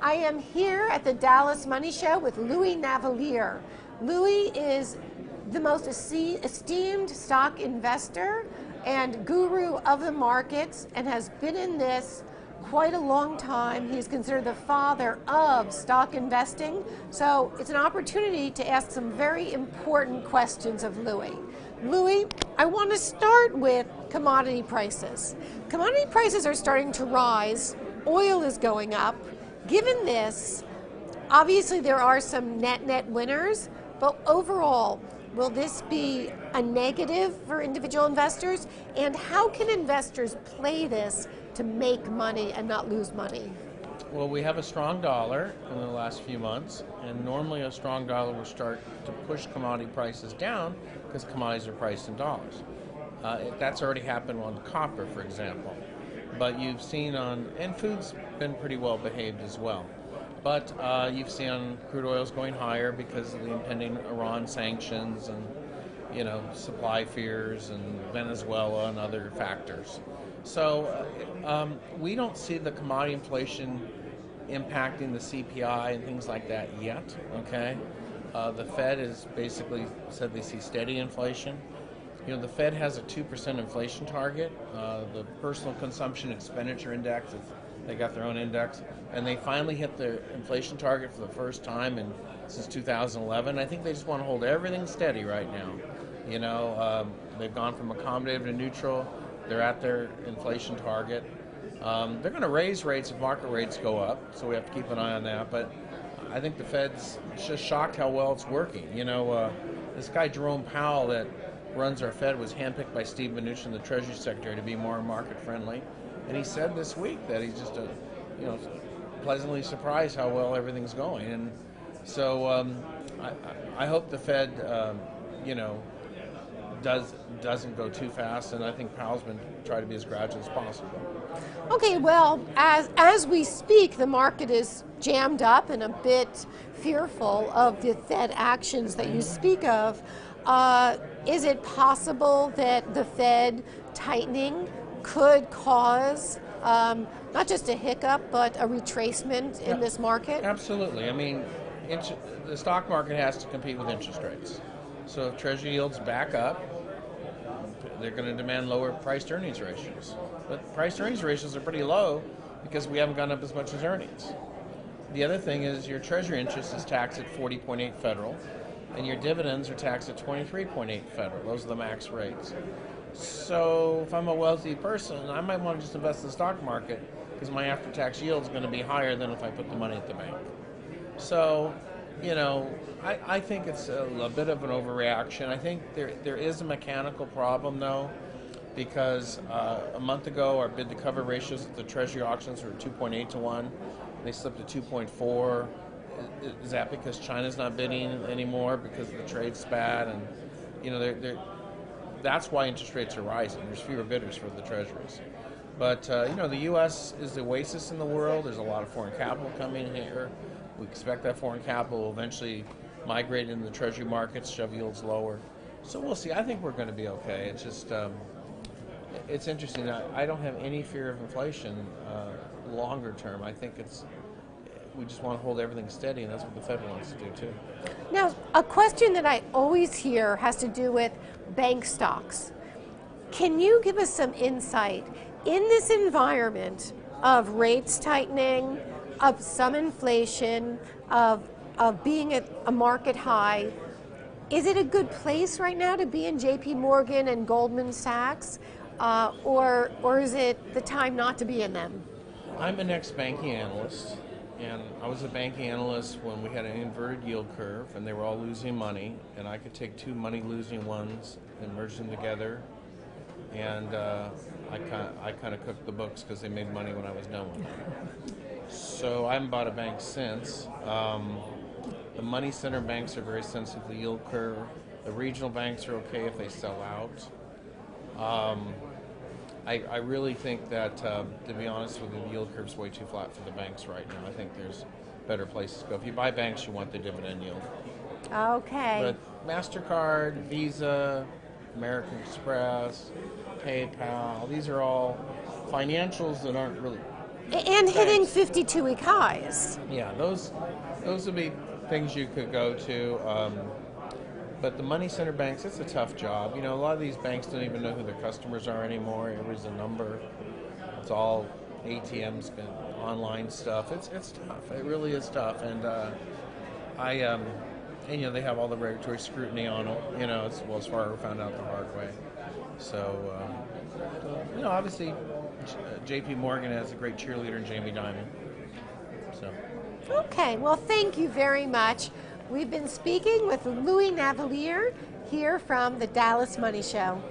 I am here at the Dallas Money Show with Louis Navellier. Louis is the most esteemed stock investor and guru of the markets and has been in this quite a long time. He's considered the father of stock investing. So it's an opportunity to ask some very important questions of Louis. Louis, I want to start with commodity prices. Commodity prices are starting to rise. Oil is going up. Given this, obviously there are some net winners, but overall, will this be a negative for individual investors? And how can investors play this to make money and not lose money? Well, we have a strong dollar in the last few months, and normally a strong dollar will start to push commodity prices down because commodities are priced in dollars. That's already happened on copper, for example. But you've seen and food's been pretty well behaved as well. But you've seen on crude oils going higher because of the impending Iran sanctions and, supply fears and Venezuela and other factors. So we don't see the commodity inflation impacting the CPI and things like that yet, okay? The Fed has basically said they see steady inflation. The Fed has a 2% inflation target. The personal consumption expenditure index, they got their own index, and they finally hit their inflation target for the first time since 2011. I think they just want to hold everything steady right now. They've gone from accommodative to neutral. They're at their inflation target. They're going to raise rates if market rates go up, so we have to keep an eye on that. But I think the Fed's just shocked how well it's working. This guy Jerome Powell that runs our Fed was handpicked by Steve Mnuchin, the Treasury Secretary, to be more market friendly. And he said this week that he's just pleasantly surprised how well everything's going. And so I hope the Fed, doesn't go too fast, and I think Powell's been trying to be as gradual as possible. Okay, well, as we speak, the market is jammed up and a bit fearful of the Fed actions that you speak of. Is it possible that the Fed tightening could cause not just a hiccup, but a retracement in this market? Absolutely. I mean, the stock market has to compete with interest rates. So if Treasury yields back up, they're going to demand lower price-to-earnings ratios. But price-to-earnings ratios are pretty low because we haven't gone up as much as earnings. The other thing is your Treasury interest is taxed at 40.8 federal, and your dividends are taxed at 23.8 federal. Those are the max rates. So if I'm a wealthy person, I might want to just invest in the stock market because my after-tax yield is going to be higher than if I put the money at the bank. So, I think it's a bit of an overreaction. I think there is a mechanical problem, though, because a month ago our bid-to-cover ratios at the Treasury auctions were 2.8 to 1. They slipped to 2.4. Is that because China's not bidding anymore because the trade spat? And, that's why interest rates are rising. There's fewer bidders for the Treasuries. But, the U.S. is the oasis in the world. There's a lot of foreign capital coming here. We expect that foreign capital will eventually migrate into the Treasury markets, shove yields lower. So we'll see. I think we're going to be okay. It's just, it's interesting. I don't have any fear of inflation longer term. I think we just want to hold everything steady, and that's what the Fed wants to do too. Now, a question that I always hear has to do with bank stocks. Can you give us some insight in this environment of rates tightening, of some inflation, of being at a market high? Is it a good place right now to be in JP Morgan and Goldman Sachs, or is it the time not to be in them? I'm an ex-banking analyst, and I was a banking analyst when we had an inverted yield curve and they were all losing money, and I could take two money-losing ones and merge them together, and I kind of cooked the books because they made money when I was done with them. So I haven't bought a bank since. The money center banks are very sensitive to the yield curve. The regional banks are okay if they sell out. I really think that, to be honest with you, the yield curve's way too flat for the banks right now. I think there's better places to go. If you buy banks, you want the dividend yield. Okay. But MasterCard, Visa, American Express, PayPal, these are all financials that aren't really And hitting banks. 52-week highs. Yeah, those would be things you could go to. But the money center banks, it's a tough job. You know, a lot of these banks don't even know who their customers are anymore. Everybody's a number. It's all ATMs and online stuff. It's tough. It really is tough. And and you know, they have all the regulatory scrutiny on them. You know, as far as we found out the hard way. So you know, obviously, J.P. Morgan has a great cheerleader in Jamie Dimon. So. Okay, well, thank you very much. We've been speaking with Louis Navellier here from the Dallas Money Show.